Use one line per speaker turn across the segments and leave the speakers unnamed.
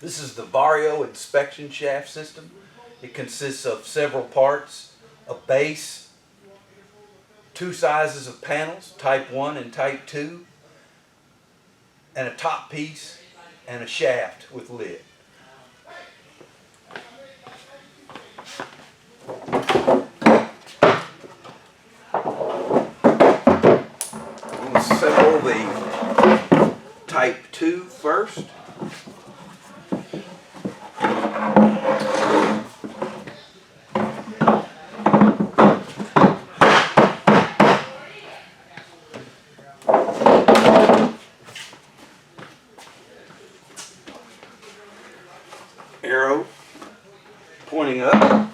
This is the Vario inspection shaft system. It consists of several parts: a base, two sizes of panels, type 1 and type 2, and a top piece, and a shaft with lid. We'll assemble the type 2 first. Arrow pointing up.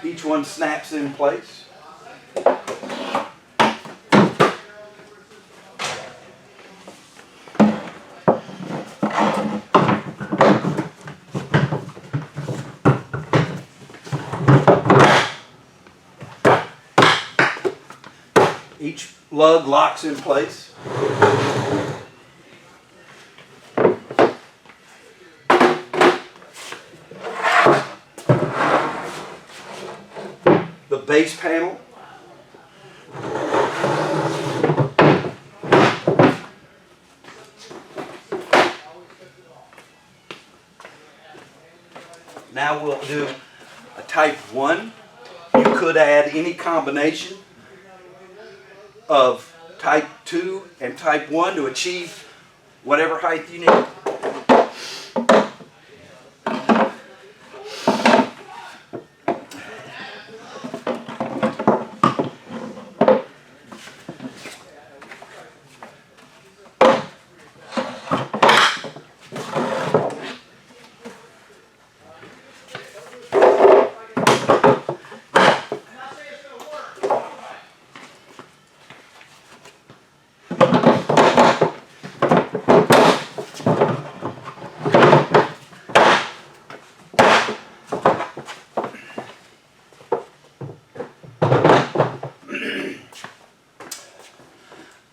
Each one snaps in place. Each lug locks in place. The base panel. Now we'll do a type 1. You could add any combination of type 2 and type 1 to achieve whatever height you need.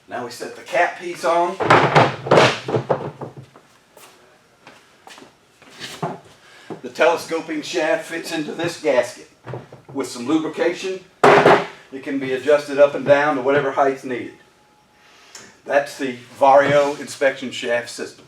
Now we set the cap piece on. The telescoping shaft fits into this gasket. With some lubrication, it can be adjusted up and down to whatever height's needed. That's the Vario inspection shaft system.